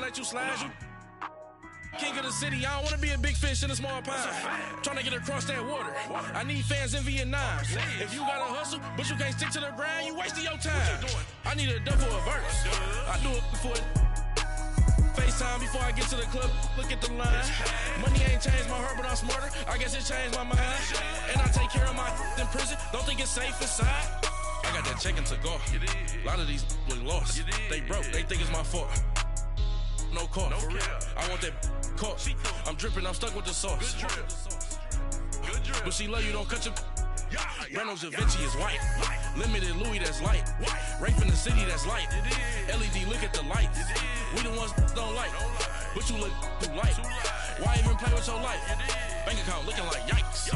let you slide. You king of the city, I don't wanna be a big fish in a small pond. Tryna get across that water. I need fans in Vietnam. If you gotta hustle, but you can't stick to the grind, you wasting your time. I need a dub for a verse. I do it for FaceTime before I get to the club. Look at the line. Money ain't changed my heart, but I'm smarter. I guess it changed my mind. And I take care of my in prison. Don't think it's safe inside. I got that check-in to go. A lot of these look lost. They broke. They think it's my fault. No call, for real. I want that caught. I'm dripping, I'm stuck with the sauce. But she love you, don't cut your. Reynolds Da Vinci is white. Limited Louis, that's light. Rape in the city, that's light. LED, look at the lights. We the ones don't like. But you look too light. Why even play with your life? Bank account looking like yikes.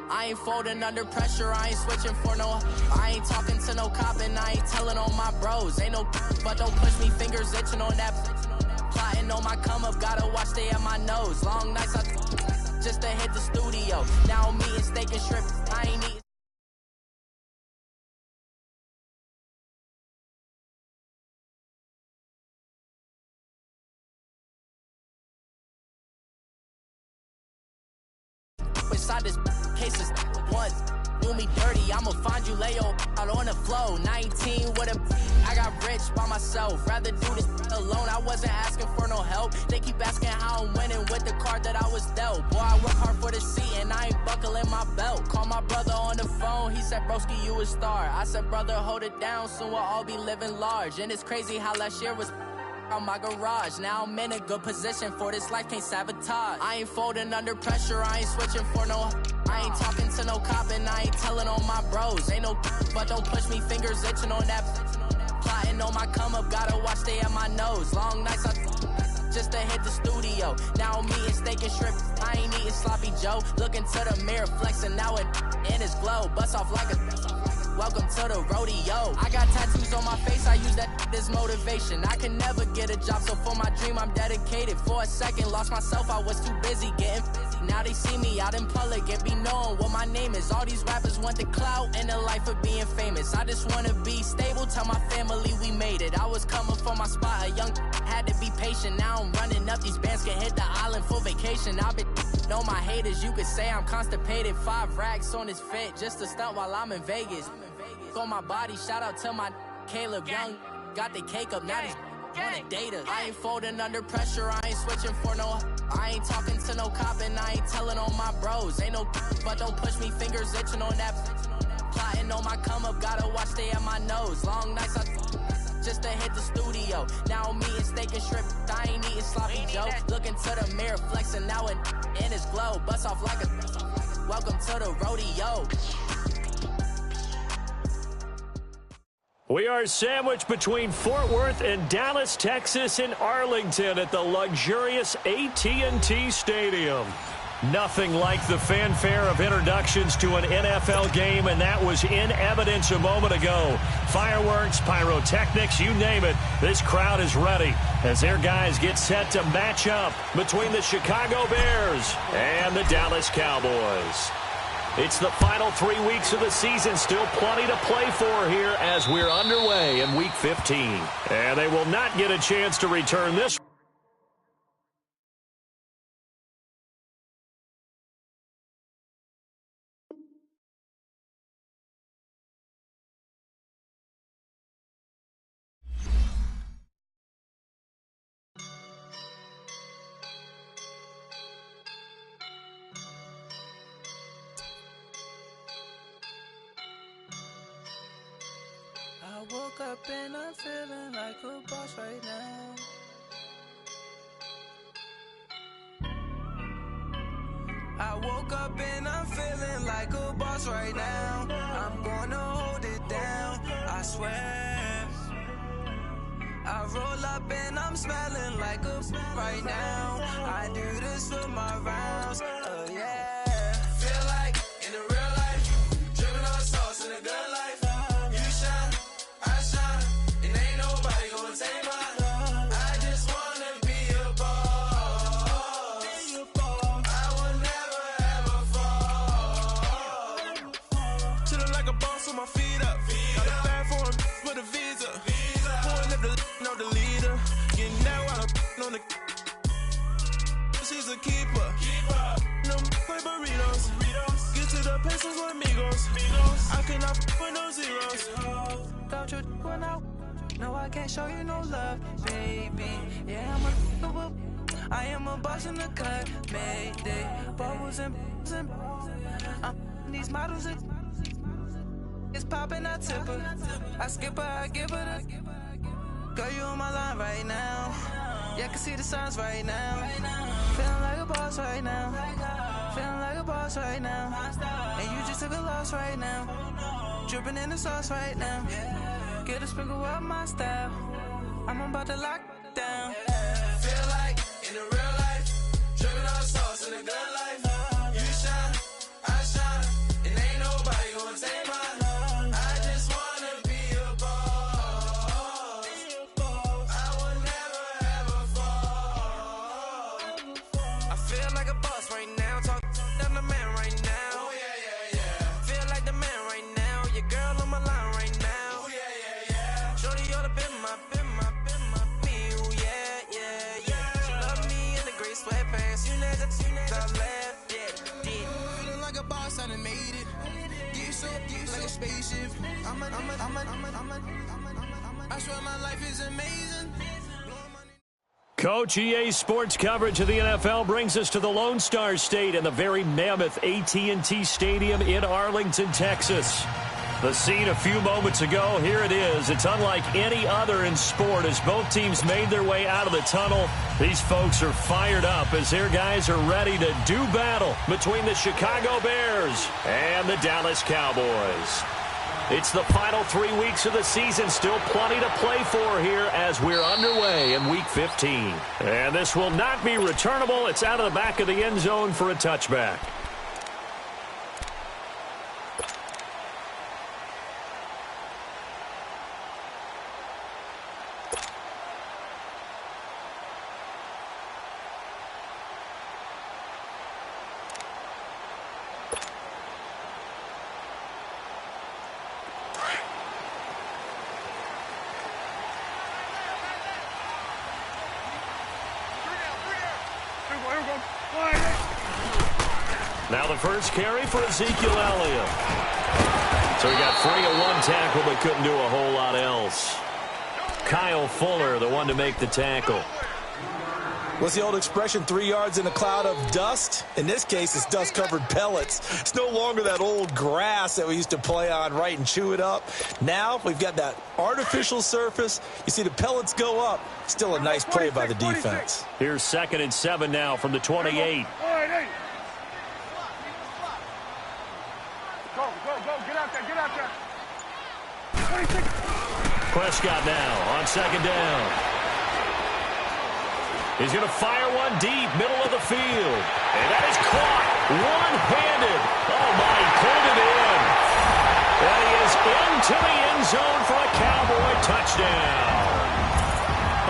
I ain't folding under pressure, I ain't switching for no. I ain't talking to no cop and I ain't telling on my bros. Ain't no but don't push me, fingers itching on that. Plotting on my come up, gotta watch stay at my nose. Long nights I just to hit the studio. Now I'm eating steak and shrimp, I ain't eating. Inside this cases once do me dirty, I'ma find you lay out on the flow. 19 with a I got rich by myself, rather do this alone. I wasn't asking for no help. They keep asking how I'm winning with the card that I was dealt. Boy, I work hard for the seat and I ain't buckling my belt. Call my brother on the phone, he said, broski, you a star. I said, brother, hold it down, soon we'll all be living large. And it's crazy how last year was on my garage. Now I'm in a good position for this life, can't sabotage. I ain't folding under pressure, I ain't switching for no. I ain't talking to no cop and I ain't telling on my bros. Ain't no but don't push me, fingers itching on that. Plotting on my come up, gotta watch stay at my nose. Long nights I just to hit the studio. Now I'm eating steak and shrimp, I ain't eating sloppy Joe. Looking to the mirror, flexing now and in his glow. Bust off like a welcome to the rodeo. I got tattoos on my face, I use that as motivation. I can never get a job, so for my dream I'm dedicated. For a second, lost myself, I was too busy getting busy. Now they see me out in public and be knowing what my name is. All these rappers want the clout and the life of being famous. I just wanna be stable, tell my family we made it. I was coming for my spot, a young had to be patient. Now I'm running up, these bands can hit the island for vacation. I've been know my haters, you could say I'm constipated. 5 racks on his fit, just to stunt while I'm in Vegas. On my body, shout out to my Caleb Young. Got the cake up, now these wanna data. I ain't folding under pressure, I ain't switching for no. I ain't talking to no cop and I ain't telling on my bros. Ain't no but don't push me, fingers itching on that. Plotting on my come up, gotta watch stay at my nose. Long nights I just to hit the studio. Now I'm eating steak and shrimp, I ain't eating sloppy Joe. Looking to the mirror, flexing now and in his glow. Bust off like a welcome to the rodeo. We are sandwiched between Fort Worth and Dallas, Texas, and Arlington at the luxurious AT&T Stadium. Nothing like the fanfare of introductions to an NFL game, and that was in evidence a moment ago. Fireworks, pyrotechnics, you name it, this crowd is ready as their guys get set to match up between the Chicago Bears and the Dallas Cowboys. It's the final 3 weeks of the season. Still plenty to play for here as we're underway in Week 15. And they will not get a chance to return this. I woke up and I'm feeling like a boss right now. I woke up and I'm feeling like a boss right now. I'm gonna hold it down. I swear. I roll up and I'm smelling like a right now. I do this for my rounds, oh yeah. Feel like in the real life, dripping on sauce in a good life. You shine, I shine, and ain't nobody gonna take mine. I just wanna be a boss. I will never ever fall. Chillin' like a boss with my feet up. Got a bag for him with a visa. Pulling up the no the leader. Getting that while I'm on the. She's a keeper. No play burritos. Get to the pesos with amigos. I cannot with no zeros. Don't you run out? No, I can't show you no love, baby. Yeah, I am a boss in the cut. Mayday, bubbles and these models. It's popping, I tip her. I skip her, I give her the. Girl, you on my line right now. Yeah, I can see the signs right now. Feeling like a boss right now. Feeling like a boss right now. And you just took a loss right now. Dripping in the sauce right now. Get a sprinkle up my style. I'm about to lock down. Feel like in the real life, dripping on sauce in the good life. You shine, I shine, and ain't nobody gonna take mine. I just wanna be a boss. I will never ever fall. I feel like a boss right now. Talk to the man right now. Oh yeah. Feel like the man right now. Your girl on my line right now. Oh yeah. Shorty ought to be my me. Oh yeah. She love me in the gray sweatpants. You know that I left. Yeah. Feeling like a boss, I done made it. Get so like a spaceship. I swear my life is amazing. Coach, EA Sports coverage of the NFL brings us to the Lone Star State and the very mammoth AT&T Stadium in Arlington, Texas. The scene a few moments ago, here it is. It's unlike any other in sport as both teams made their way out of the tunnel. These folks are fired up as their guys are ready to do battle between the Chicago Bears and the Dallas Cowboys. It's the final 3 weeks of the season. Still plenty to play for here as we're underway in Week 15. And this will not be returnable. It's out of the back of the end zone for a touchback. Now the first carry for Ezekiel Elliott. So he got free of one tackle but couldn't do a whole lot else. Kyle Fuller, the one to make the tackle. What's the old expression, 3 yards in a cloud of dust? In this case, it's dust-covered pellets. It's no longer that old grass that we used to play on, right, and chew it up. Now we've got that artificial surface. You see the pellets go up. Still a nice play by the defense. Here's 2nd and 7 now from the 28. Go, get out there. Prescott now on 2nd down. He's going to fire one deep, middle of the field. And that is caught one-handed. Oh, my, he pulled it in. And he is into the end zone for a Cowboy touchdown.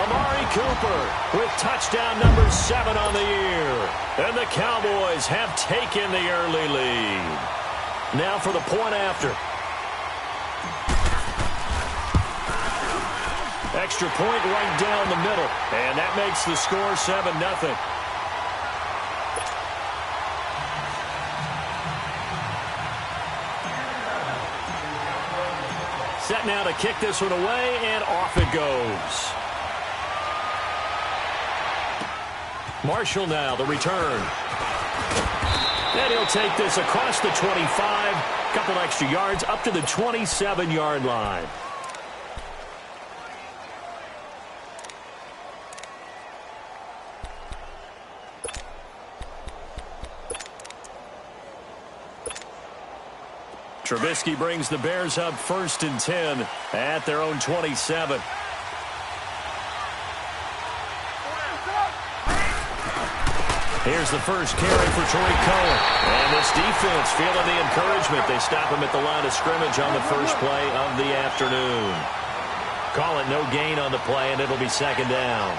Amari Cooper with touchdown number 7 on the year. And the Cowboys have taken the early lead. Now for the point after. Extra point right down the middle. And that makes the score 7-0. Set now to kick this one away, and off it goes. Marshall now, the return. And he'll take this across the 25. Couple extra yards up to the 27-yard line. Trubisky brings the Bears up 1st and 10 at their own 27. Here's the first carry for Troy Cohen. And this defense feeling the encouragement. They stop him at the line of scrimmage on the first play of the afternoon. Call it no gain on the play, and it'll be 2nd down.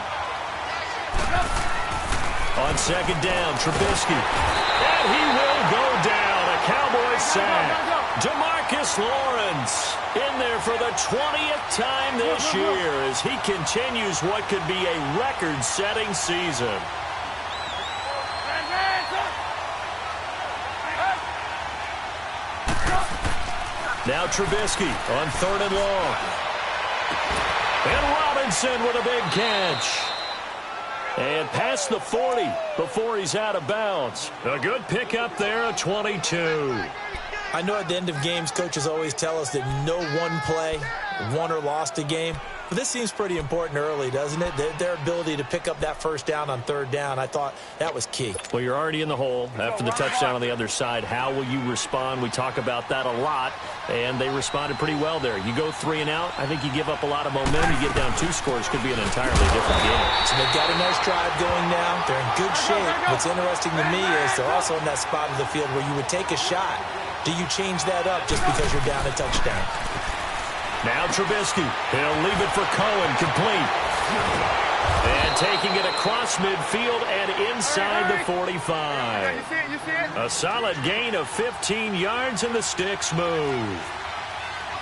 On 2nd down, Trubisky. And he will go down. A Cowboys sack. DeMarcus Lawrence in there for the 20th time this year as he continues what could be a record-setting season. Now Trubisky on 3rd and long. And Robinson with a big catch. And past the 40 before he's out of bounds. A good pickup there, a 22. I know at the end of games, coaches always tell us that no one play won or lost a game. But this seems pretty important early, doesn't it? Their ability to pick up that first down on 3rd down, I thought that was key. Well, you're already in the hole after the touchdown on the other side. How will you respond? We talk about that a lot, and they responded pretty well there. You go 3 and out, I think you give up a lot of momentum. You get down 2 scores, could be an entirely different game. So they've got a nice drive going now. They're in good shape. What's interesting to me is they're also in that spot of the field where you would take a shot. Do you change that up just because you're down a touchdown? Now Trubisky. He'll leave it for Cohen, complete. And taking it across midfield and inside the 45. You see it? A solid gain of 15 yards and the sticks move.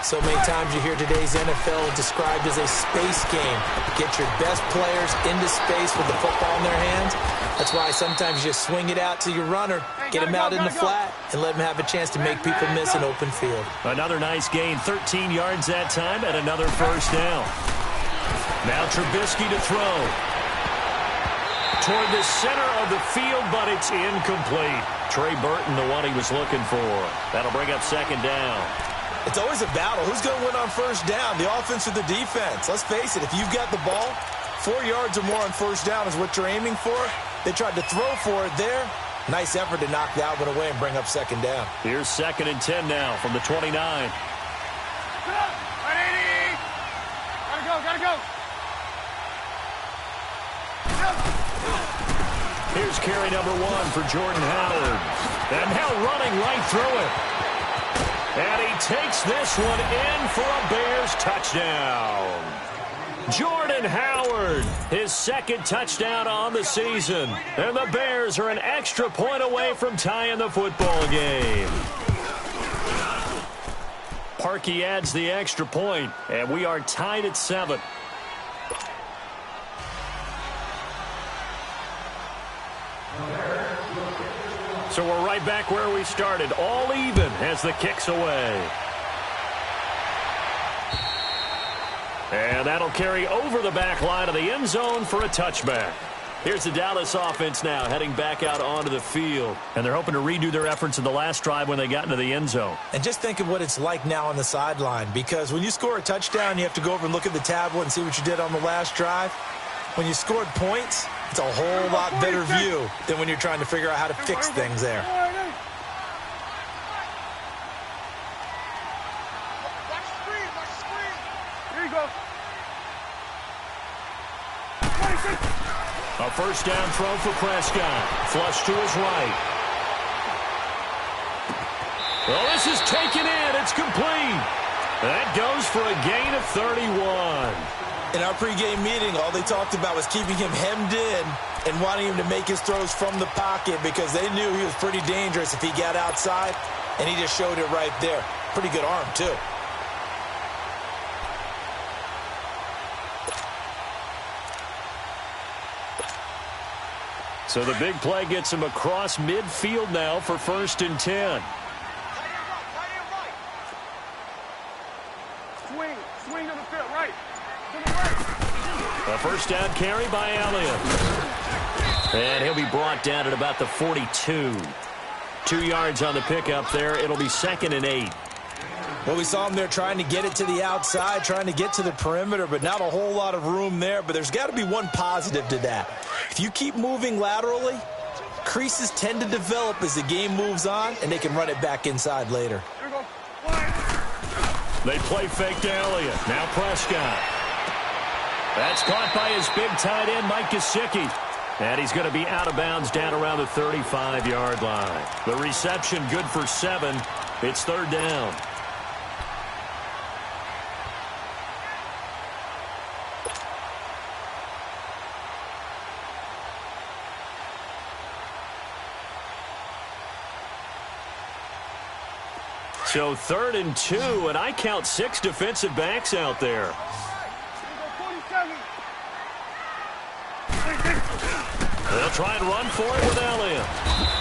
So many times you hear today's NFL described as a space game. Get your best players into space with the football in their hands. That's why sometimes you just swing it out to your runner, get him out in the flat, and let him have a chance to make people miss an open field. Another nice gain, 13 yards that time, and another first down. Now Trubisky to throw. Toward the center of the field, but it's incomplete. Trey Burton, the one he was looking for. That'll bring up 2nd down. It's always a battle. Who's going to win on 1st down, the offense or the defense? Let's face it, if you've got the ball, 4 yards or more on 1st down is what you're aiming for. They tried to throw for it there. Nice effort to knock that one away and bring up 2nd down. Here's 2nd and 10 now from the 29. Gotta go. Here's carry number 1 for Jordan Howard. And now running right through it. And he takes this one in for a Bears touchdown. Jordan Howard, his 2nd touchdown on the season. And the Bears are an extra point away from tying the football game. Parkey adds the extra point, and we are tied at 7. So we're right back where we started, all even as the kick's away. And that'll carry over the back line of the end zone for a touchback. Here's the Dallas offense now heading back out onto the field. And they're hoping to redo their efforts in the last drive when they got into the end zone. And just think of what it's like now on the sideline, because when you score a touchdown, you have to go over and look at the tablet and see what you did on the last drive. When you scored points, it's a whole lot better view than when you're trying to figure out how to fix things there. A first down throw for Prescott. Flush to his right. Well, this is taken in. It's complete. That goes for a gain of 31. In our pregame meeting, all they talked about was keeping him hemmed in and wanting him to make his throws from the pocket because they knew he was pretty dangerous if he got outside, and he just showed it right there. Pretty good arm, too. So the big play gets him across midfield now for 1st and 10. Swing to the field, right. A first down carry by Elliott. And he'll be brought down at about the 42. 2 yards on the pickup there. It'll be 2nd and 8. Well, we saw him there trying to get it to the outside, trying to get to the perimeter, but not a whole lot of room there. But there's got to be one positive to that. If you keep moving laterally, creases tend to develop as the game moves on, and they can run it back inside later. They play fake to Elliott. Now Prescott. That's caught by his big tight end, Mike Gesicki. And he's going to be out of bounds down around the 35-yard line. The reception good for 7. It's third down. So 3rd and 2, and I count 6 defensive backs out there. They'll try and run for it with Elliott.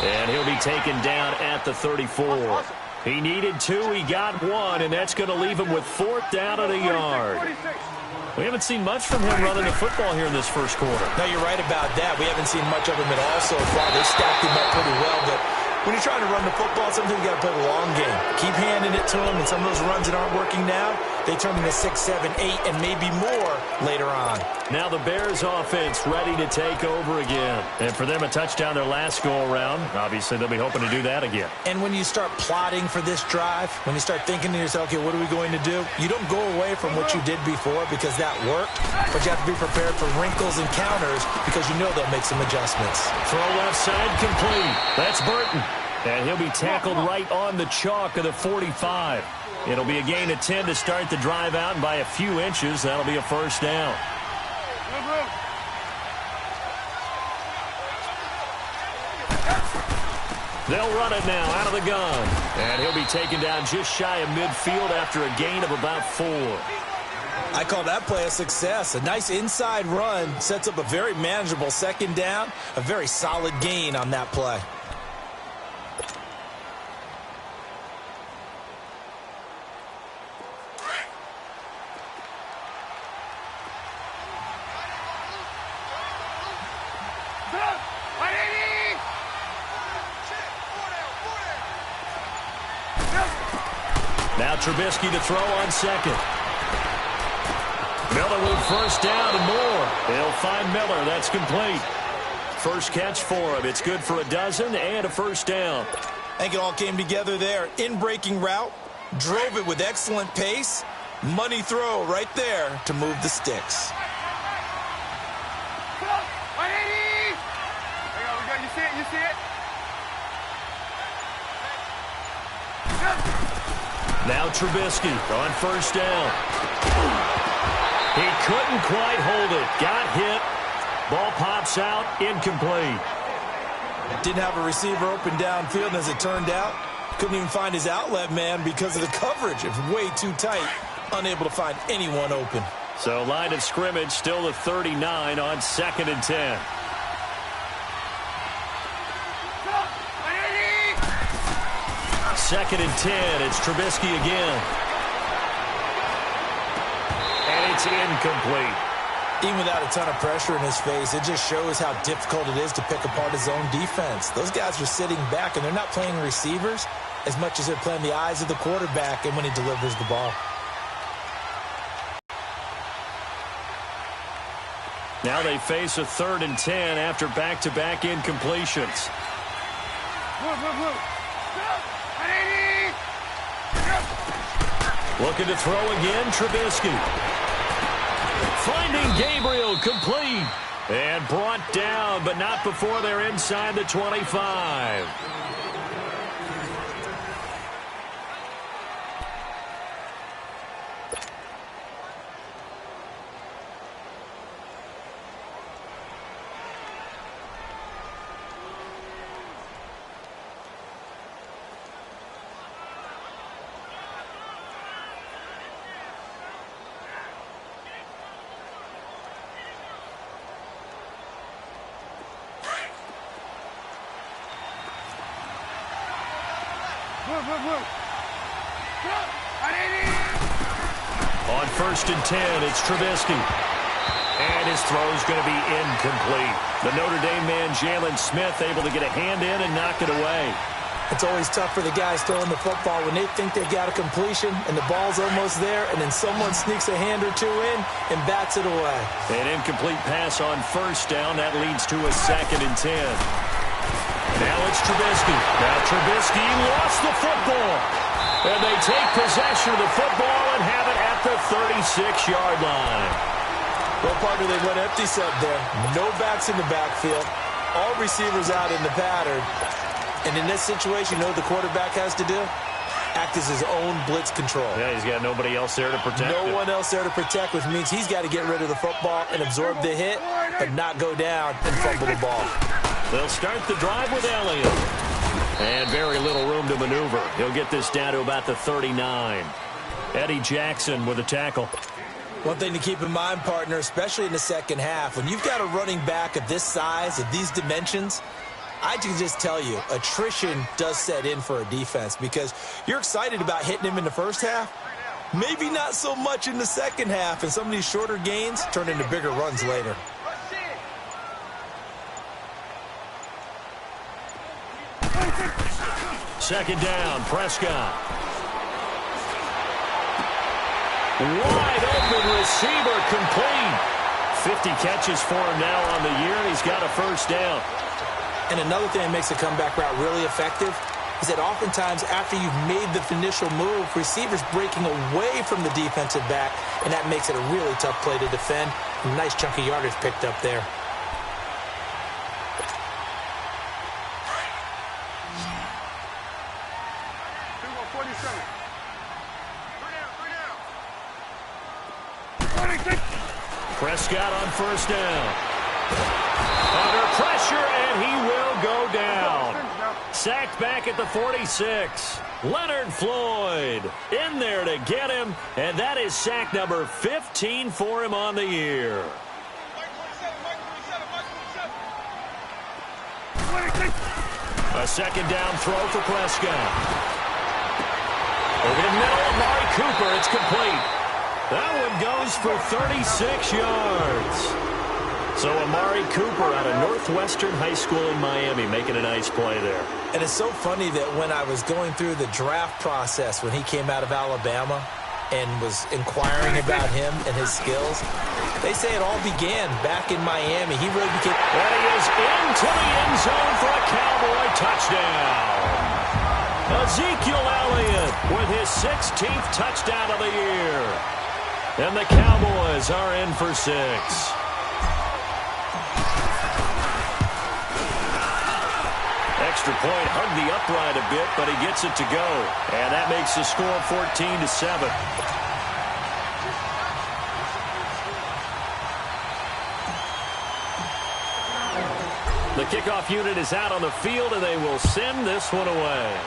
And he'll be taken down at the 34. He needed 2, he got 1, and that's going to leave him with 4th down and a yard. We haven't seen much from him running the football here in this first quarter. No, you're right about that. We haven't seen much of him at all so far. They stacked him up pretty well, but when you're trying to run the football, sometimes you got to play the long game. Keep handing it to him, and some of those runs that aren't working now, they turn into 6, 7, 8, and maybe more later on. Now the Bears offense ready to take over again. And for them, a touchdown their last go-around. Obviously, they'll be hoping to do that again. And when you start plotting for this drive, when you start thinking to yourself, okay, what are we going to do? You don't go away from what you did before because that worked, but you have to be prepared for wrinkles and counters because you know they'll make some adjustments. Throw left side complete. That's Burton. And he'll be tackled right on the chalk of the 45. It'll be a gain of 10 to start the drive out, and by a few inches, that'll be a first down. They'll run it now out of the gun. And he'll be taken down just shy of midfield after a gain of about 4. I call that play a success. A nice inside run sets up a very manageable second down. A very solid gain on that play. Now Trubisky to throw on second. Miller with first down and more. They'll find Miller. That's complete. First catch for him. It's good for a dozen and a first down. I think it all came together there. In-breaking route. Drove it with excellent pace. Money throw right there to move the sticks. You see it? You see it? Now Trubisky on first down. He couldn't quite hold it. Got hit. Ball pops out. Incomplete. Didn't have a receiver open downfield, and as it turned out, couldn't even find his outlet man because of the coverage. It was way too tight. Unable to find anyone open. So line of scrimmage still the 39 on 2nd and 10. Second and 10. It's Trubisky again. And it's incomplete. Even without a ton of pressure in his face, it just shows how difficult it is to pick apart his own defense. Those guys are sitting back, and they're not playing receivers as much as they're playing the eyes of the quarterback and when he delivers the ball. Now they face a 3rd and 10 after back-to-back incompletions. Looking to throw again, Trubisky. Finding Gabriel complete. And brought down, but not before they're inside the 25. On 1st and 10, it's Trubisky. And his throw's going to be incomplete. The Notre Dame man, Jalen Smith, able to get a hand in and knock it away. It's always tough for the guys throwing the football when they think they got a completion and the ball's almost there, and then someone sneaks a hand or two in and bats it away. An incomplete pass on first down. That leads to a 2nd and 10. Now it's Trubisky. Now Trubisky lost the football. And they take possession of the football and have it at the 36-yard line. Well, partner, they went empty set there. No backs in the backfield. All receivers out in the pattern. And in this situation, you know what the quarterback has to do? Act as his own blitz control. Yeah, he's got nobody else there to protect No him. one else there to protect, which means he's got to get rid of the football and absorb the hit, but not go down and fumble the ball. They'll start the drive with Elliott. And very little room to maneuver. He'll get this down to about the 39. Eddie Jackson with a tackle. One thing to keep in mind, partner, especially in the second half, when you've got a running back of this size, of these dimensions, I can just tell you, attrition does set in for a defense because you're excited about hitting him in the first half. Maybe not so much in the second half, and some of these shorter gains turn into bigger runs later. Second down, Prescott. Wide open receiver, complete. 50 catches for him now on the year, and he's got a first down. And another thing that makes a comeback route really effective is that oftentimes after you've made the initial move, receivers breaking away from the defensive back, and that makes it a really tough play to defend. A nice chunk of yardage picked up there. Prescott on first down. Under pressure, and he will go down. Sacked back at the 46. Leonard Floyd in there to get him, and that is sack number 15 for him on the year. A second down throw for Prescott. Over the middle, Amari Cooper, it's complete. That one goes for 36 yards. So Amari Cooper out of Northwestern High School in Miami making a nice play there. And it's so funny that when I was going through the draft process when he came out of Alabama and was inquiring about him and his skills, they say it all began back in Miami. He really became... And he is into the end zone for a Cowboy touchdown. Ezekiel Elliott with his 16th touchdown of the year. And the Cowboys are in for 6. Extra point, hugged the upright a bit, but he gets it to go. And that makes the score 14-7. The kickoff unit is out on the field, and they will send this one away.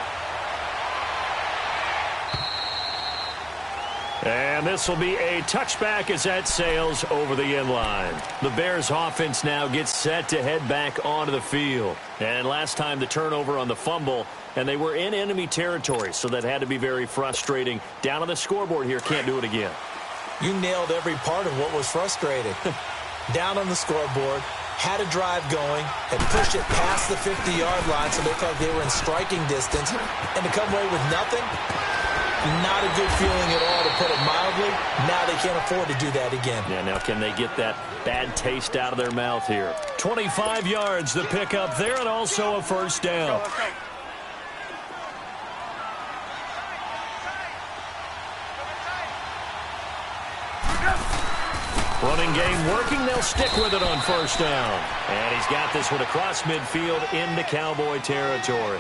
And this will be a touchback as that sails over the end line. The Bears offense now gets set to head back onto the field. And last time the turnover on the fumble, and they were in enemy territory, so that had to be very frustrating. Down on the scoreboard here, can't do it again. You nailed every part of what was frustrating. Down on the scoreboard, had a drive going, and pushed it past the 50-yard line so they felt they were in striking distance, and to come away with nothing, not a good feeling at all, to put it mildly. Now they can't afford to do that again. Yeah, now can they get that bad taste out of their mouth here? 25 yards the pickup there, and also a first down. Running game working. They'll stick with it on first down. And he's got this one across midfield into Cowboy territory.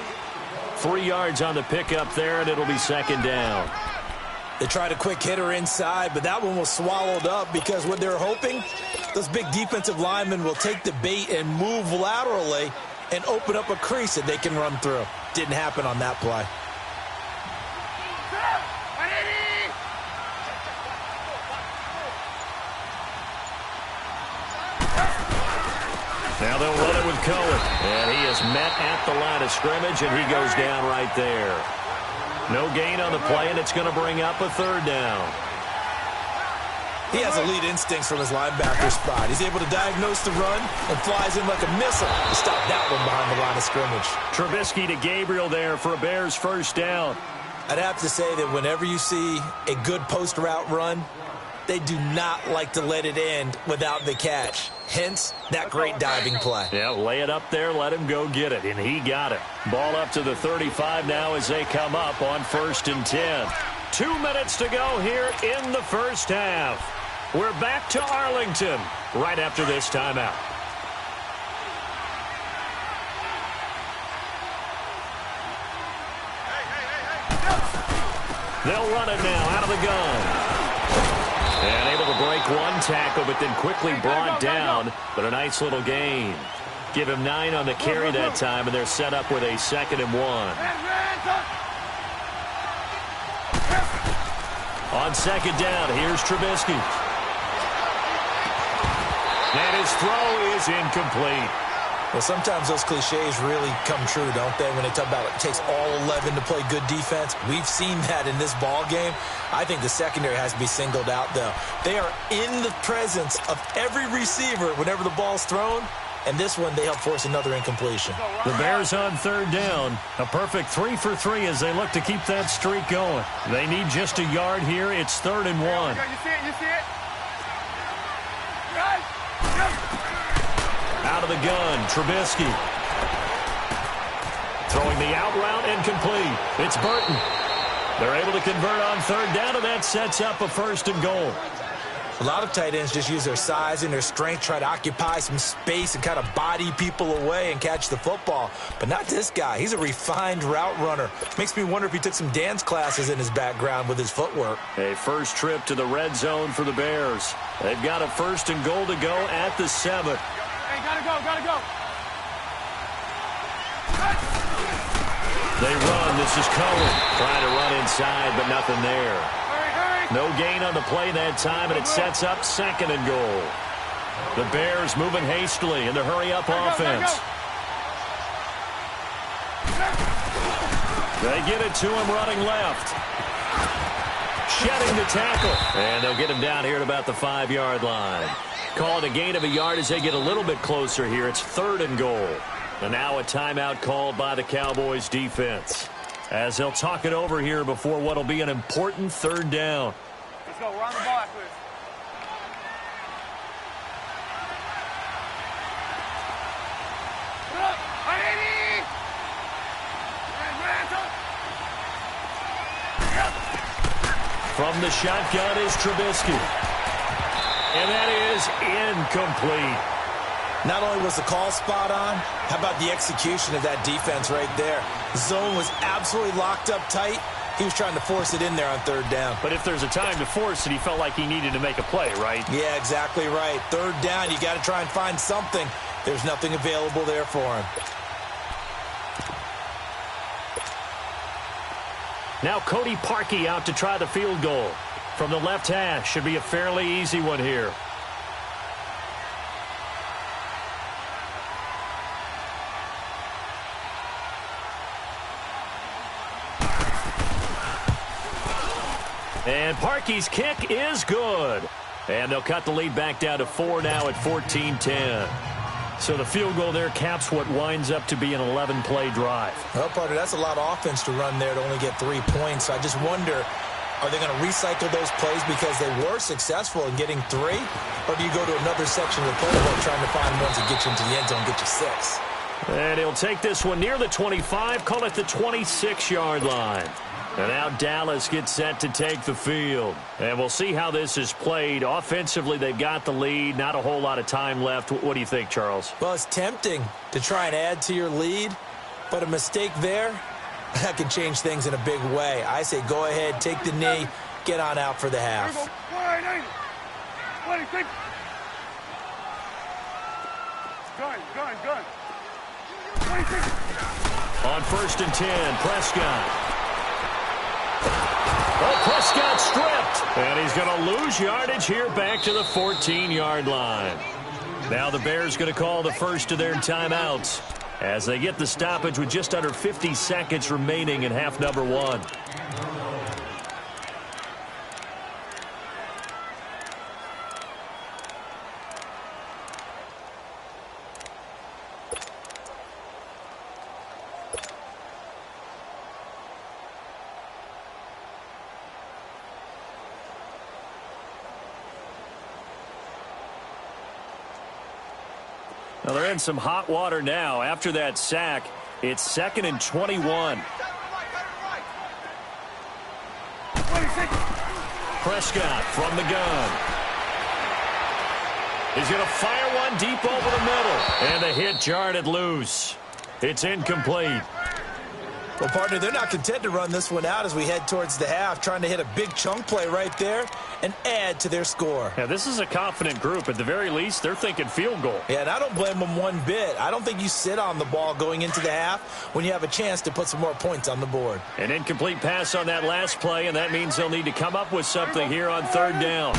3 yards on the pickup there, and it'll be second down. They tried a quick hitter inside, but that one was swallowed up because what they're hoping, those big defensive linemen will take the bait and move laterally and open up a crease that they can run through. Didn't happen on that play. Now they'll run it with Cohen. And he is met at the line of scrimmage, and he goes down right there. No gain on the play, and it's going to bring up a third down. He has elite instincts from his linebacker spot. He's able to diagnose the run and flies in like a missile to stop that one behind the line of scrimmage. Trubisky to Gabriel there for a Bears first down. I'd have to say that whenever you see a good post route run, they do not like to let it end without the catch. Hence, that great diving play. Yeah, lay it up there, let him go get it, and he got it. Ball up to the 35 now as they come up on 1st and 10. 2 minutes to go here in the first half. We're back to Arlington right after this timeout. They'll run it now out of the gun. And able to break one tackle, but then quickly brought down. But a nice little gain. Give him 9 on the carry that time, and they're set up with a 2nd and 1. On 2nd down, here's Trubisky. And his throw is incomplete. Well, sometimes those cliches really come true, don't they, when they talk about it takes all 11 to play good defense. We've seen that in this ball game. I think the secondary has to be singled out, though. They are in the presence of every receiver whenever the ball's thrown, and this one they help force another incompletion. The Bears on 3rd down. A perfect 3 for 3 as they look to keep that streak going. They need just a yard here. It's 3rd and 1. You see it? You see it? Right. Out of the gun, Trubisky. Throwing the out route incomplete. It's Burton. They're able to convert on 3rd down, and that sets up a 1st and goal. A lot of tight ends just use their size and their strength, try to occupy some space and kind of body people away and catch the football. But not this guy. He's a refined route runner. Makes me wonder if he took some dance classes in his background with his footwork. A first trip to the red zone for the Bears. They've got a 1st and goal to go at the 7. Hey, gotta go, gotta go. They run. This is Cohen trying to run inside, but nothing there. Hurry, hurry. No gain on the play that time, and it sets up 2nd and goal. The Bears moving hastily in the hurry-up offense. They get it to him running left. Shedding the tackle. And they'll get him down here at about the 5-yard line. Call it a gain of a yard as they get a little bit closer here. It's 3rd and goal. And now a timeout called by the Cowboys defense, as they'll talk it over here before what will be an important 3rd down. Let's go. Run the ball after this. From the shotgun is Trubisky. And that is incomplete. Not only was the call spot on, how about the execution of that defense right there? The zone was absolutely locked up tight. He was trying to force it in there on 3rd down. But if there's a time to force it, he felt like he needed to make a play, right? Yeah, exactly right. 3rd down, you got to try and find something. There's nothing available there for him. Now Cody Parkey out to try the field goal. From the left hash, should be a fairly easy one here. And Parkey's kick is good. And they'll cut the lead back down to 4 now at 14-10. So the field goal there caps what winds up to be an 11-play drive. Well, partner, that's a lot of offense to run there to only get 3 points. I just wonder, are they going to recycle those plays because they were successful in getting 3? Or do you go to another section of the playbook trying to find ones that get you into the end zone and get you 6? And he'll take this one near the 25, call it the 26-yard line. And now Dallas gets set to take the field. And we'll see how this is played. Offensively, they've got the lead. Not a whole lot of time left. What do you think, Charles? Well, it's tempting to try and add to your lead, but a mistake there, that can change things in a big way. I say go ahead, take the knee, get on out for the half. On 1st and 10, Prescott. Oh, Prescott stripped. And he's going to lose yardage here back to the 14-yard line. Now the Bears going to call the first of their timeouts as they get the stoppage with just under 50 seconds remaining in half number 1. Well, they're in some hot water now. After that sack, it's 2nd and 21. Prescott from the gun. He's going to fire one deep over the middle. And the hit jarred it loose. It's incomplete. Well, partner, they're not content to run this one out as we head towards the half, trying to hit a big chunk play right there and add to their score. Yeah, this is a confident group. At the very least, they're thinking field goal. Yeah, and I don't blame them one bit. I don't think you sit on the ball going into the half when you have a chance to put some more points on the board. An incomplete pass on that last play, and that means they'll need to come up with something here on third down.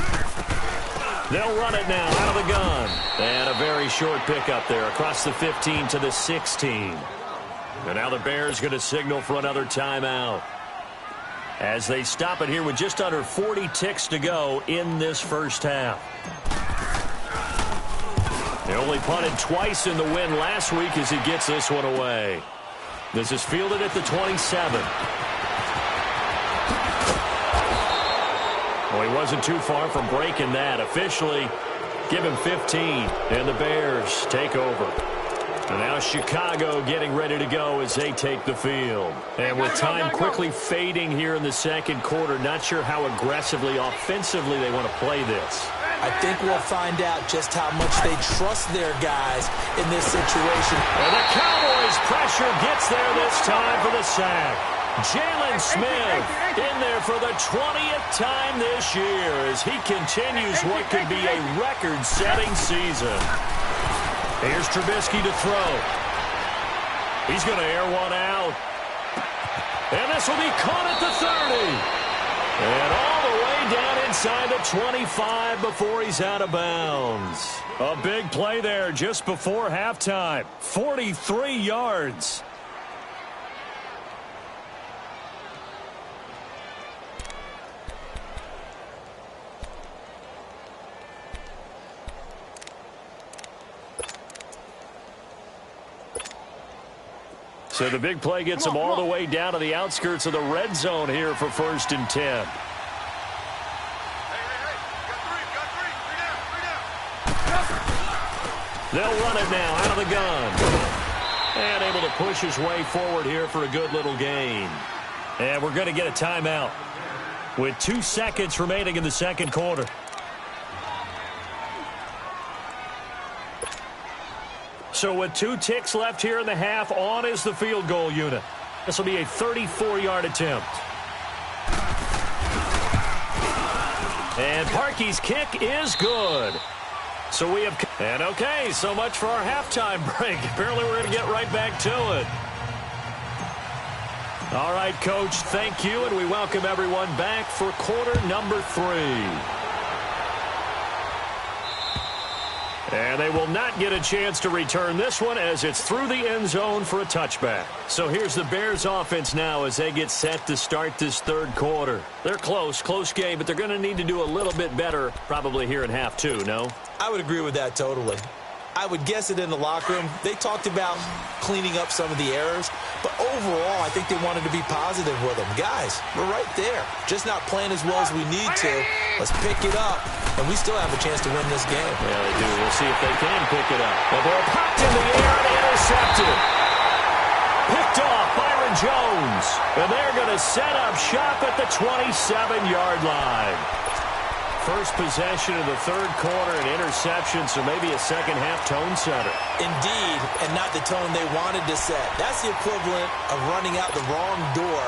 They'll run it now out of the gun. And a very short pickup there across the 15 to the 16. And now the Bears going to signal for another timeout as they stop it here with just under 40 ticks to go in this first half. They only punted twice in the win last week as he gets this one away. This is fielded at the 27. Well, he wasn't too far from breaking that. Officially, give him 15, and the Bears take over. And now Chicago getting ready to go as they take the field. And with time quickly fading here in the second quarter, not sure how aggressively, offensively they want to play this. I think we'll find out just how much they trust their guys in this situation. And the Cowboys' pressure gets there this time for the sack. Jalen Smith in there for the 20th time this year as he continues what could be a record-setting season. Here's Trubisky to throw. He's going to air one out. And this will be caught at the 30. And all the way down inside the 25 before he's out of bounds. A big play there just before halftime. 43 yards. So the big play gets them all the way down to the outskirts of the red zone here for 1st and 10. They'll run it now out of the gun. And able to push his way forward here for a good little gain. And we're going to get a timeout with 2 seconds remaining in the second quarter. So with 2 ticks left here in the half, on is the field goal unit. This will be a 34-yard attempt. And Parkey's kick is good. So we have... And okay, so much for our halftime break. Apparently we're going to get right back to it. All right, Coach, thank you, and we welcome everyone back for quarter number 3. And they will not get a chance to return this one as it's through the end zone for a touchback. So here's the Bears offense now as they get set to start this third quarter. They're close game, but they're going to need to do a little bit better probably here in half 2, no? I would agree with that totally. I would guess it in the locker room. They talked about cleaning up some of the errors, but overall, I think they wanted to be positive with them. Guys, we're right there. Just not playing as well as we need to. Let's pick it up, and we still have a chance to win this game. Yeah, they do. We'll see if they can pick it up. The ball popped in the air and intercepted. Picked off Byron Jones, and they're going to set up shop at the 27-yard line. First possession of the third quarter, an interception, so maybe a second-half tone setter. Indeed, and not the tone they wanted to set. That's the equivalent of running out the wrong door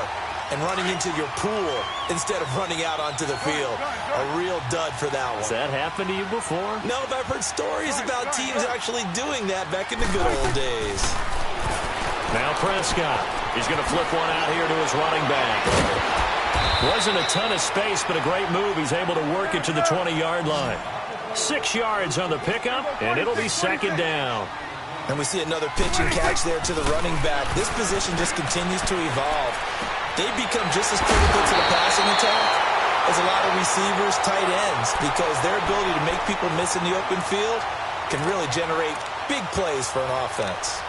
and running into your pool instead of running out onto the field. A real dud for that one. Has that happened to you before? No, but I've heard stories about teams actually doing that back in the good old days. Now Prescott. He's going to flip one out here to his running back. Wasn't a ton of space, but a great move. He's able to work it to the 20-yard line. 6 yards on the pickup, and it'll be second down. And we see another pitch and catch there to the running back. This position just continues to evolve. They become just as critical to the passing attack as a lot of receivers, tight ends, because their ability to make people miss in the open field can really generate big plays for an offense.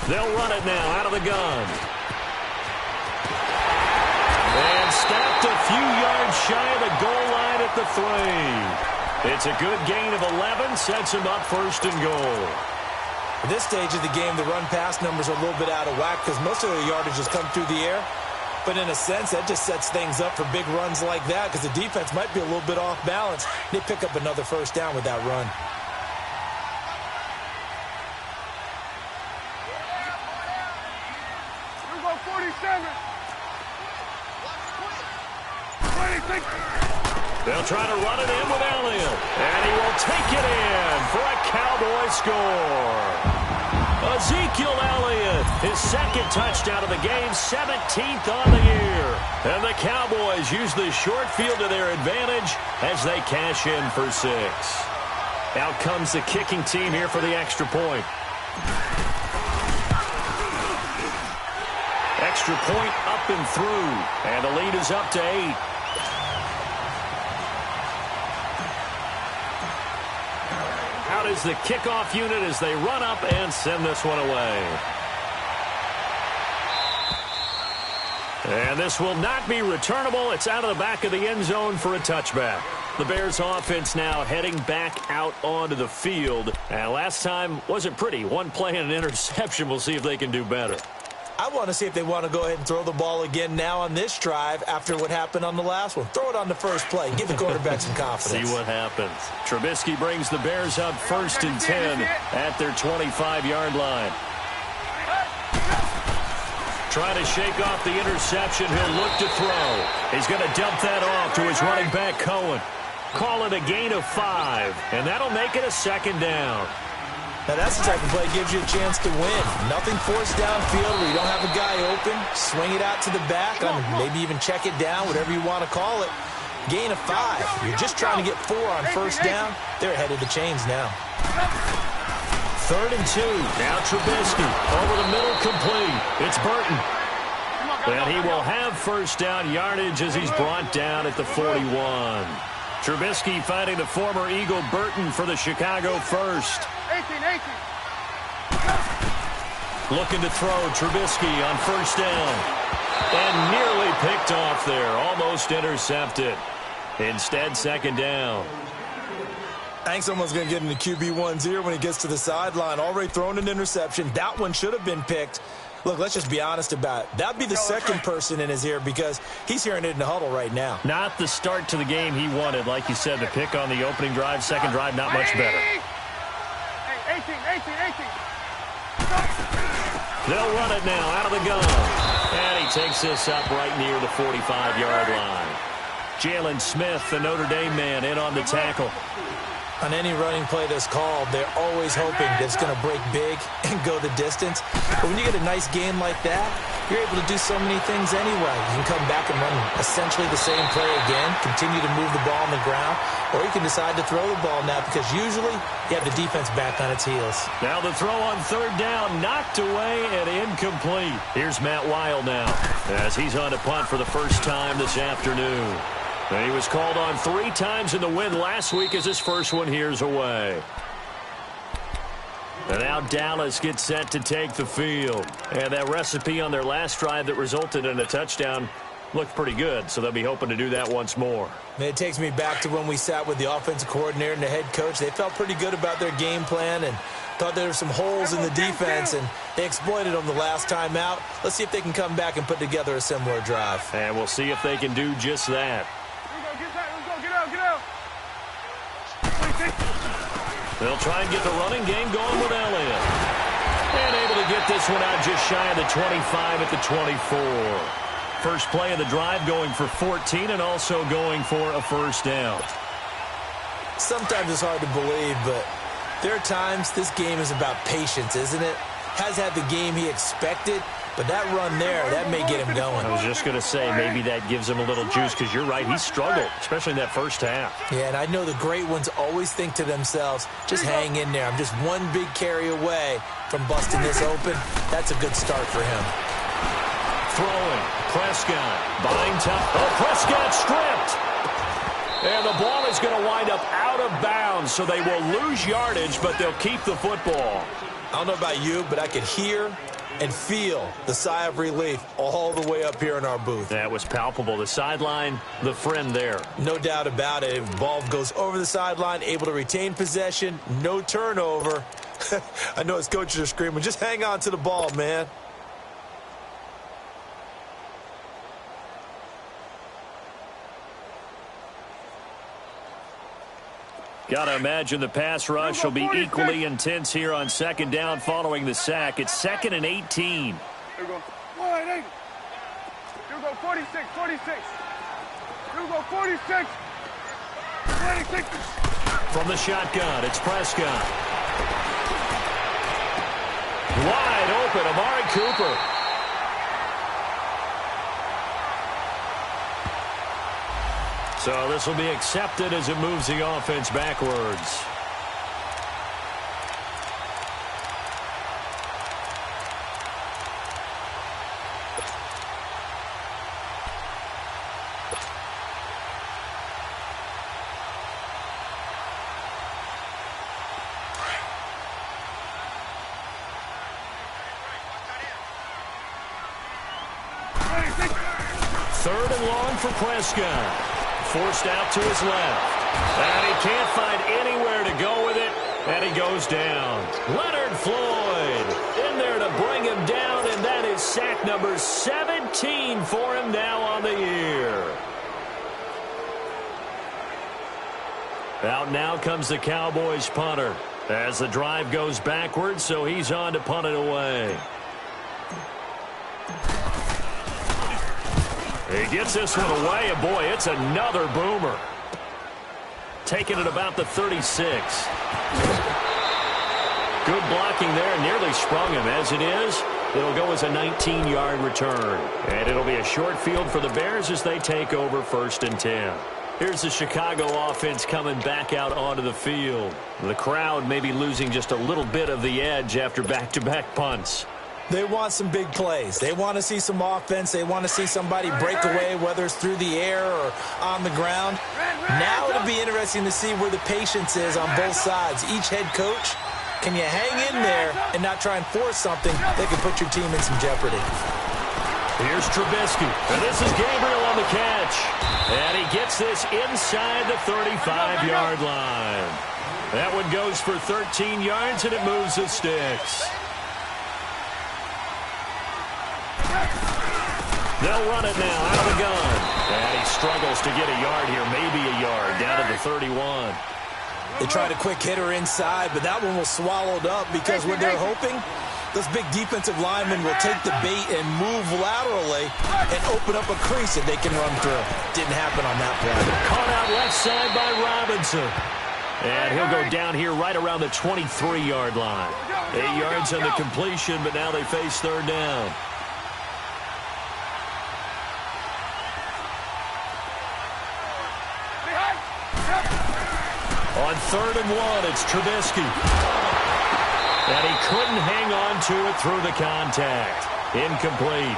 They'll run it now out of the gun. And stopped a few yards shy of the goal line at the 3. It's a good gain of 11, sets him up first and goal. At this stage of the game, the run-pass numbers are a little bit out of whack because most of the yardage has come through the air. But in a sense, that just sets things up for big runs like that because the defense might be a little bit off balance. They pick up another first down with that run. Here we go, 47. They'll try to run it in with Elliott. And he will take it in for a Cowboy score. Ezekiel Elliott, his second touchdown of the game, 17th on the year. And the Cowboys use the short field to their advantage as they cash in for 6. Out comes the kicking team here for the extra point. Extra point up and through. And the lead is up to 8. Out is the kickoff unit as they run up and send this one away. And this will not be returnable. It's out of the back of the end zone for a touchback. The Bears offense now heading back out onto the field. And last time wasn't pretty. One play and an interception. We'll see if they can do better. I want to see if they want to go ahead and throw the ball again now on this drive after what happened on the last one. Throw it on the first play. Give the quarterback some confidence. See what happens. Trubisky brings the Bears up 1st and 10 at their 25-yard line. Trying to shake off the interception. He'll look to throw. He's going to dump that off to his running back, Cohen. Call it a gain of 5, and that'll make it a second down. Now, that's the type of play that gives you a chance to win. Nothing forced downfield where you don't have a guy open. Swing it out to the back, maybe even check it down, whatever you want to call it. Gain of 5. You're just trying to get 4 on first down. They're ahead of the chains now. 3rd and 2. Now Trubisky over the middle, complete. It's Burton. And he will have first down yardage as he's brought down at the 41. Trubisky finding the former Eagle Burton for the Chicago first. 18. Looking to throw Trubisky on first down. And nearly picked off there. Almost intercepted. Instead, second down. I think someone's going to get into QB1's ear when he gets to the sideline. Already thrown an interception. That one should have been picked. Look, let's just be honest about it. That would be the second person in his ear because he's hearing it in the huddle right now. Not the start to the game he wanted. Like you said, the pick on the opening drive, second drive, not much better. 18. They'll run it now out of the gun. And he takes this up right near the 45-yard line. Jalen Smith, the Notre Dame man, in on the tackle. On any running play that's called, they're always hoping that it's going to break big and go the distance. But when you get a nice game like that, you're able to do so many things anyway. You can come back and run essentially the same play again, continue to move the ball on the ground, or you can decide to throw the ball now because usually you have the defense back on its heels. Now the throw on third down, knocked away and incomplete. Here's Matt Weil now as he's on to punt for the first time this afternoon. And he was called on 3 times in the win last week as his first one here's away. And now Dallas gets set to take the field. And that recipe on their last drive that resulted in a touchdown looked pretty good, so they'll be hoping to do that once more. It takes me back to when we sat with the offensive coordinator and the head coach. They felt pretty good about their game plan and thought there were some holes in the defense, and they exploited them the last time out. Let's see if they can come back and put together a similar drive. And we'll see if they can do just that. Get out. They'll try and get the running game going with Elliott. And able to get this one out just shy of the 25 at the 24. First play of the drive going for 14 and also going for a first down. Sometimes it's hard to believe, but there are times this game is about patience, isn't it? Has had the game he expected, but that run there, that may get him going. I was just going to say, maybe that gives him a little juice because you're right, he struggled, especially in that first half. Yeah, and I know the great ones always think to themselves, just hang in there. I'm just one big carry away from busting this open. That's a good start for him. Throwing, Prescott, buying time. Oh, Prescott stripped. And the ball is going to wind up out of bounds, so they will lose yardage, but they'll keep the football. I don't know about you, but I could hear and feel the sigh of relief all the way up here in our booth. That was palpable. The sideline, the friend there. No doubt about it. If the ball goes over the sideline, able to retain possession, no turnover. I know his coaches are screaming, just hang on to the ball, man. Got to imagine the pass rush will be equally intense here on second down following the sack. It's 2nd and 18. Here we go. 180. Here we go. 46. 46. Here we go. 46. 26. From the shotgun, it's Prescott. Wide open, Amari Cooper. So this will be accepted as it moves the offense backwards. Third and long for Prescott. Forced out to his left. And he can't find anywhere to go with it. And he goes down. Leonard Floyd in there to bring him down. And that is sack number 17 for him now on the year. Out now comes the Cowboys punter. As the drive goes backwards, so he's on to punt it away. He gets this one away, and boy, it's another boomer. Taking it about the 36. Good blocking there, nearly sprung him. As it is, it'll go as a 19-yard return. And it'll be a short field for the Bears as they take over 1st and 10. Here's the Chicago offense coming back out onto the field. The crowd may be losing just a little bit of the edge after back-to-back punts. They want some big plays. They want to see some offense. They want to see somebody break away, whether it's through the air or on the ground. Now it'll be interesting to see where the patience is on both sides. Each head coach, can you hang in there and not try and force something that could put your team in some jeopardy? Here's Trubisky, and this is Gabriel on the catch. And he gets this inside the 35-yard line. That one goes for 13 yards, and it moves the sticks. They'll run it now out of the gun. And he struggles to get a yard here, maybe a yard, down to the 31. They tried a quick hitter inside, but that one was swallowed up because what they're hoping, those big defensive linemen will take the bait and move laterally and open up a crease that they can run through. Didn't happen on that play. Caught out left side by Robinson. And he'll go down here right around the 23-yard line. 8 yards on the completion, but now they face third down. On 3rd and 1, it's Trubisky. And he couldn't hang on to it through the contact. Incomplete.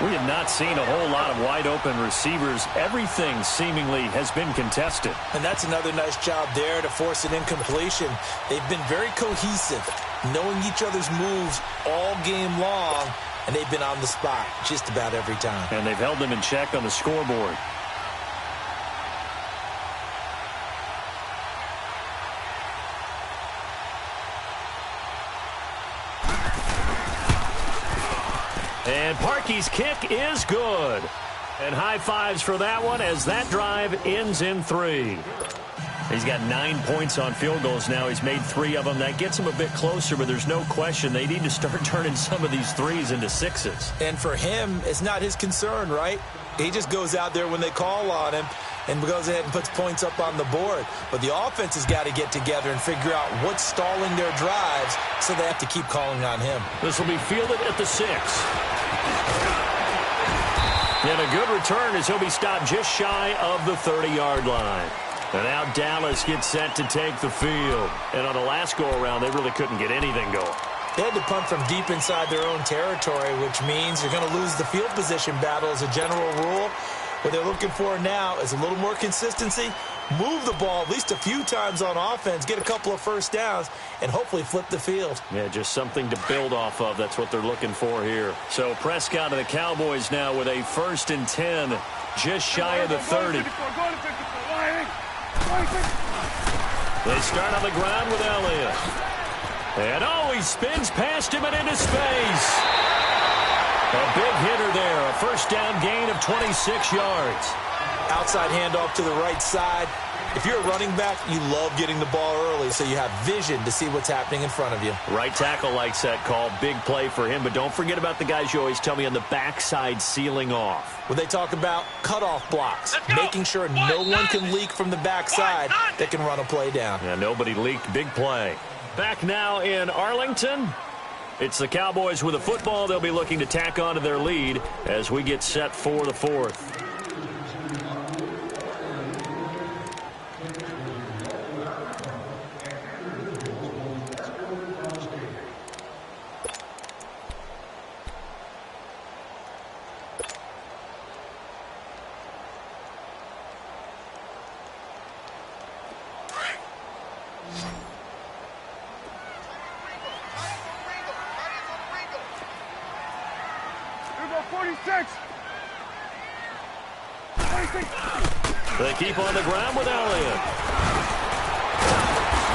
We have not seen a whole lot of wide-open receivers. Everything seemingly has been contested. And that's another nice job there to force an incompletion. They've been very cohesive, knowing each other's moves all game long, and they've been on the spot just about every time. And they've held them in check on the scoreboard. And Parkey's kick is good. And high fives for that one as that drive ends in 3. He's got 9 points on field goals now. He's made 3 of them. That gets him a bit closer, but there's no question they need to start turning some of these 3s into 6s. And for him, it's not his concern, right? He just goes out there when they call on him and goes ahead and puts points up on the board. But the offense has got to get together and figure out what's stalling their drives, so they have to keep calling on him. This will be fielded at the 6. And a good return as he'll be stopped just shy of the 30-yard line. And now Dallas gets set to take the field. And on the last go-around, they really couldn't get anything going. They had to punt from deep inside their own territory, which means you're going to lose the field position battle as a general rule. What they're looking for now is a little more consistency, move the ball at least a few times on offense, get a couple of first downs, and hopefully flip the field. Yeah, just something to build off of. That's what they're looking for here. So Prescott and the Cowboys now with a 1st and 10, just shy of the 30. They start on the ground with Elliott. And he spins past him and into space. A big hitter there, a first down gain of 26 yards. Outside handoff to the right side. If you're a running back, you love getting the ball early so you have vision to see what's happening in front of you. Right tackle likes that call. Big play for him, but don't forget about the guys you always tell me on the backside sealing off. When they talk about cutoff blocks, making sure no one can leak from the backside that can run a play down. Yeah, nobody leaked. Big play. Back now in Arlington. It's the Cowboys with the football. They'll be looking to tack on to their lead as we get set for the 4th. They keep on the ground with Elliott.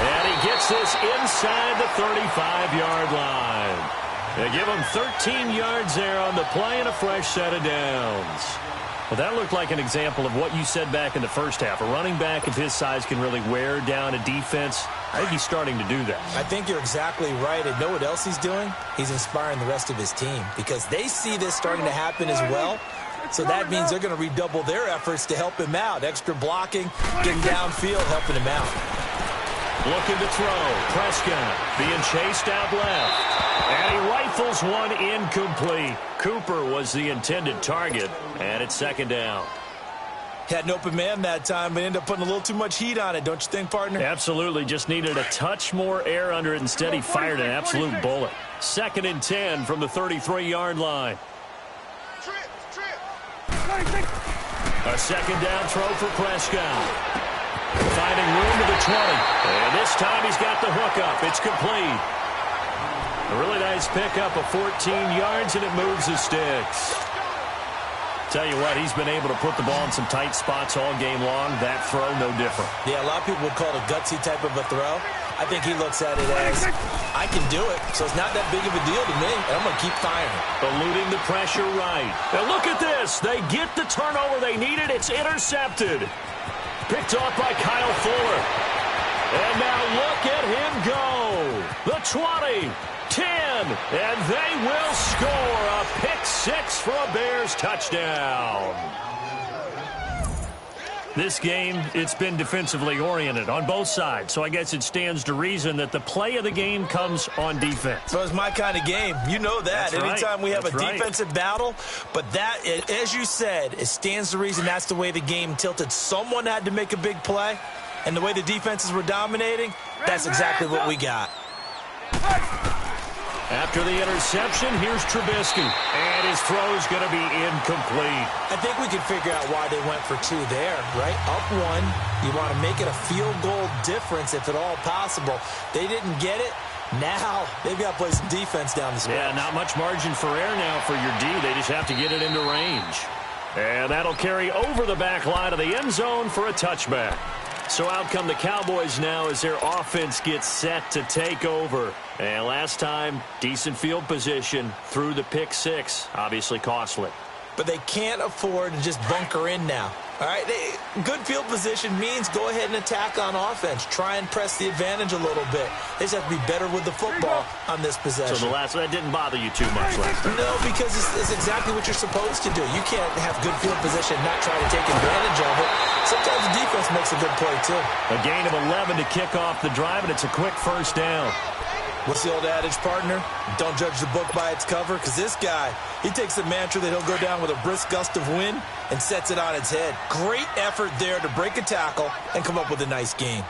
And he gets this inside the 35-yard line. They give him 13 yards there on the play and a fresh set of downs. Well, that looked like an example of what you said back in the first half. A running back of his size can really wear down a defense. I think he's starting to do that. I think you're exactly right. And know what else he's doing? He's inspiring the rest of his team because they see this starting to happen as well. So that means they're going to redouble their efforts to help him out. Extra blocking, getting downfield, helping him out. Looking to throw. Prescott being chased out left. And he rifles one incomplete. Cooper was the intended target, and it's 2nd down. Had an open man that time, but ended up putting a little too much heat on it, don't you think, partner? Absolutely. Just needed a touch more air under it. Instead, he fired an absolute bullet. 2nd and 10 from the 33-yard line. A 2nd down throw for Prescott. Finding room to the 20. And this time he's got the hook up. It's complete. A really nice pickup of 14 yards, and it moves the sticks. Tell you what, he's been able to put the ball in some tight spots all game long. That throw, no different. Yeah, a lot of people would call it a gutsy type of a throw. I think he looks at it as, I can do it, so it's not that big of a deal to me, and I'm going to keep firing. Eluding the pressure right. Now look at this. They get the turnover they needed. It's intercepted. Picked off by Kyle Fuller. And now look at him go. The 20, 10, and they will score a pick-6 for a Bears touchdown. This game, it's been defensively oriented on both sides, so I guess it stands to reason that the play of the game comes on defense. So it's my kind of game. You know that. That's Anytime right. we have That's a defensive battle, but that, as you said, it stands to reason that's the way the game tilted. Someone had to make a big play, and the way the defenses were dominating, that's exactly what we got. After the interception, here's Trubisky. And his throw's going to be incomplete. I think we can figure out why they went for 2 there, right? Up 1, you want to make it a field goal difference if at all possible. They didn't get it. Now they've got to play some defense down the stretch. Yeah, not much margin for error now for your D. They just have to get it into range. And that'll carry over the back line of the end zone for a touchback. So out come the Cowboys now as their offense gets set to take over. And last time, decent field position through the pick-6. Obviously costly. But they can't afford to just bunker in now. All right, good field position means go ahead and attack on offense. Try and press the advantage a little bit. They just have to be better with the football on this possession. So that didn't bother you too much last time? No, because it's exactly what you're supposed to do. You can't have good field position and not try to take advantage of it. Sometimes the defense makes a good play, too. A gain of 11 to kick off the drive, and it's a quick first down. What's the old adage, partner? Don't judge the book by its cover, because this guy, he takes the mantra that he'll go down with a brisk gust of wind and sets it on its head. Great effort there to break a tackle and come up with a nice gain.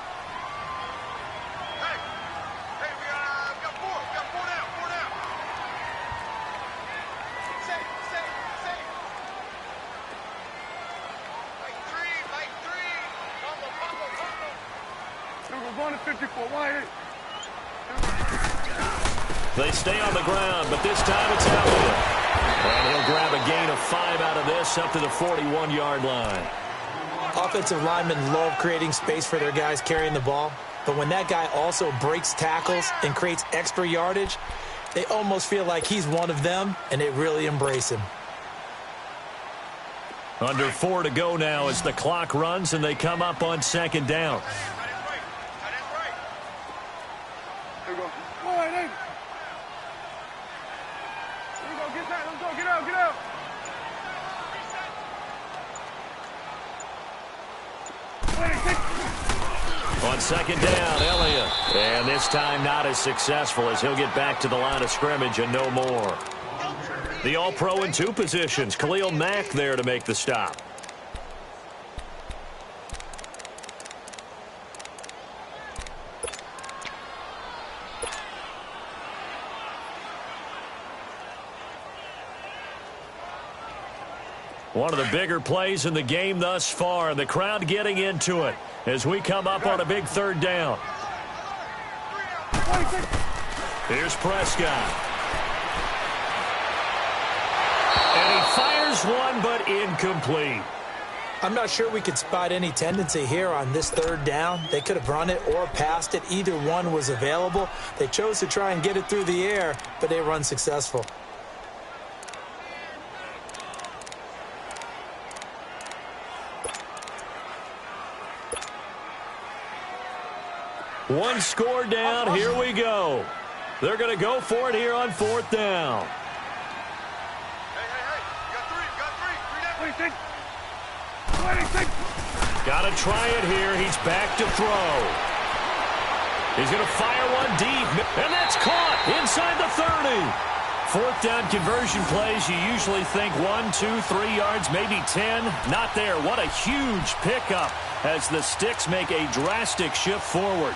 54, wide 8. They stay on the ground, but this time it's Elliott. And he'll grab a gain of 5 out of this up to the 41-yard line. Offensive linemen love creating space for their guys carrying the ball, but when that guy also breaks tackles and creates extra yardage, they almost feel like he's one of them, and they really embrace him. Under 4 to go now as the clock runs and they come up on second down. There we go. Wide 8. Here we go. Get that. Let's go. Get out. Get out. On second down, Elliott. And this time not as successful as he'll get back to the line of scrimmage and no more. The All-Pro in 2 positions. Khalil Mack there to make the stop. One of the bigger plays in the game thus far. The crowd getting into it as we come up on a big third down. Here's Prescott. And he fires one, but incomplete. I'm not sure we could spot any tendency here on this third down. They could have run it or passed it. Either one was available. They chose to try and get it through the air, but they were unsuccessful. One score down. Here we go. They're going to go for it here on 4th down. Hey. You got three. 26. Got to try it here. He's back to throw. He's going to fire one deep. And that's caught inside the 30. 4th down conversion plays, you usually think 1, 2, 3 yards, maybe 10. Not there. What a huge pickup as the Sticks make a drastic shift forward.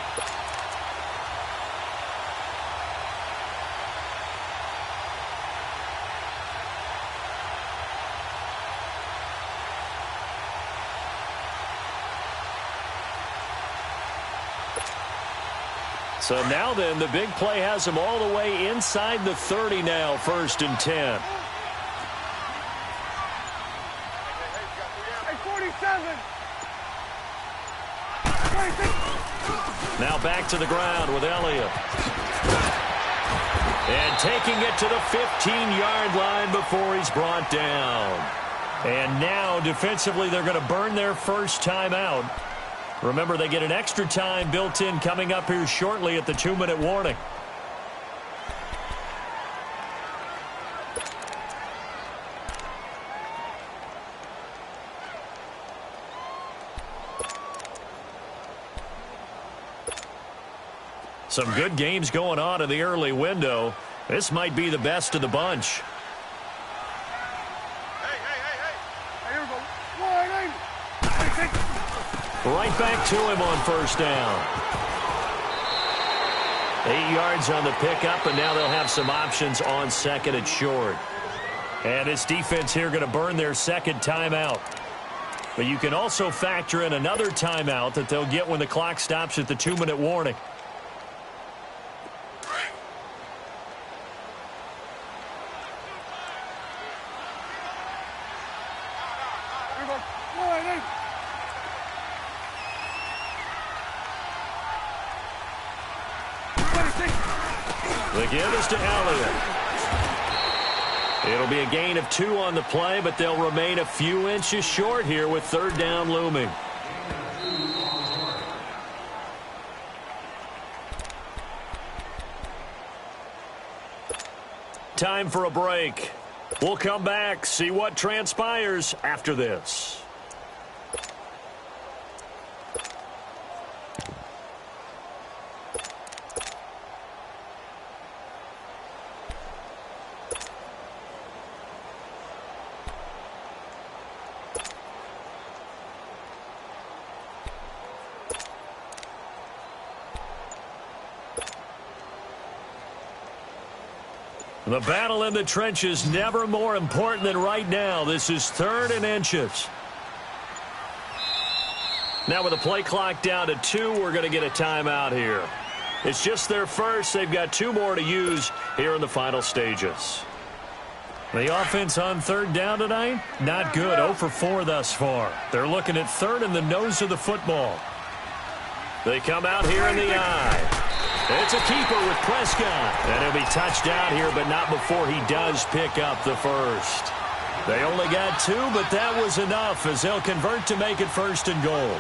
So now then, the big play has him all the way inside the 30 now, 1st and 10. Hey, 47. Now back to the ground with Elliott. And taking it to the 15-yard line before he's brought down. And now, defensively, they're going to burn their first timeout. Remember, they get an extra time built in coming up here shortly at the 2-minute warning. Some good games going on in the early window. This might be the best of the bunch. Hey, here we go. Wide 8. Right back to him on 1st down. 8 yards on the pickup, and now they'll have some options on 2nd and short. And this defense here going to burn their second timeout. But you can also factor in another timeout that they'll get when the clock stops at the 2-minute warning. Here we go. Wide 8. The give is to Elliott. It'll be a gain of 2 on the play, but they'll remain a few inches short here with 3rd down looming. Time for a break. We'll come back, see what transpires after this. The battle in the trenches never more important than right now. This is 3rd and inches. Now with the play clock down to 2, we're going to get a timeout here. It's just their first. They've got 2 more to use here in the final stages. The offense on third down tonight, not good. 0 for 4 thus far. They're looking at third in the nose of the football. They come out here in the eye. It's a keeper with Prescott. And he'll be touched down here, but not before he does pick up the first. They only got 2, but that was enough as they'll convert to make it 1st and goal.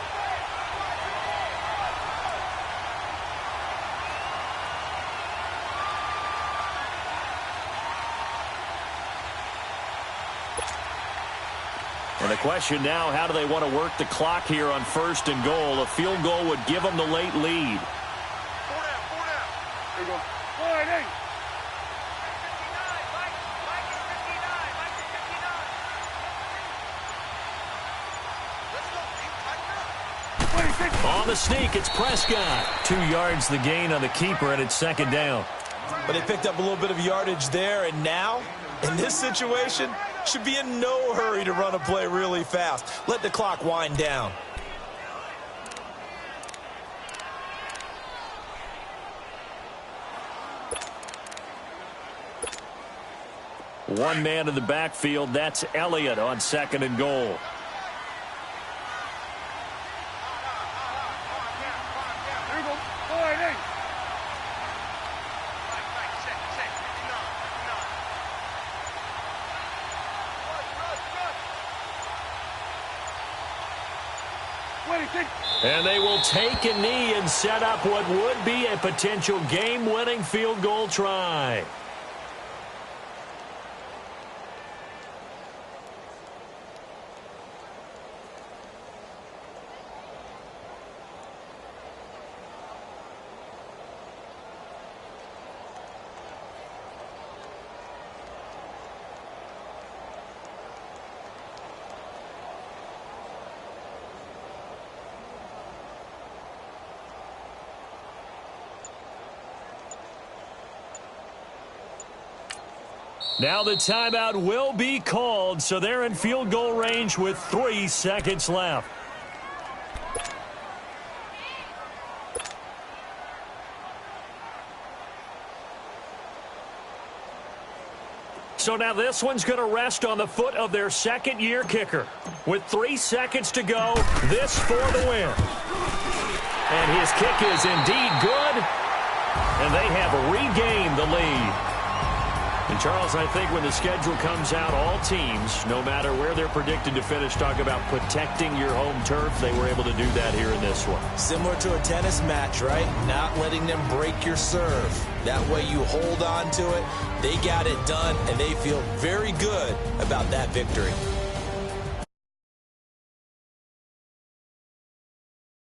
And the question now, how do they want to work the clock here on 1st and goal? A field goal would give them the late lead. 4 down. There you go. 4-8. On the sneak, it's Prescott. 2 yards the gain on the keeper, and it's 2nd down. But they picked up a little bit of yardage there, and now, in this situation, should be in no hurry to run a play really fast. Let the clock wind down. One man in the backfield, that's Elliott on 2nd and goal. There you go. 4-8. And they will take a knee and set up what would be a potential game-winning field goal try. Now the timeout will be called, so they're in field goal range with 3 seconds left. So now this one's going to rest on the foot of their 2nd-year kicker. With 3 seconds to go, this for the win. And his kick is indeed good, and they have regained the lead. And, Charles, I think when the schedule comes out, all teams, no matter where they're predicted to finish, talk about protecting your home turf. They were able to do that here in this one. Similar to a tennis match, right? Not letting them break your serve. That way you hold on to it. They got it done, and they feel very good about that victory.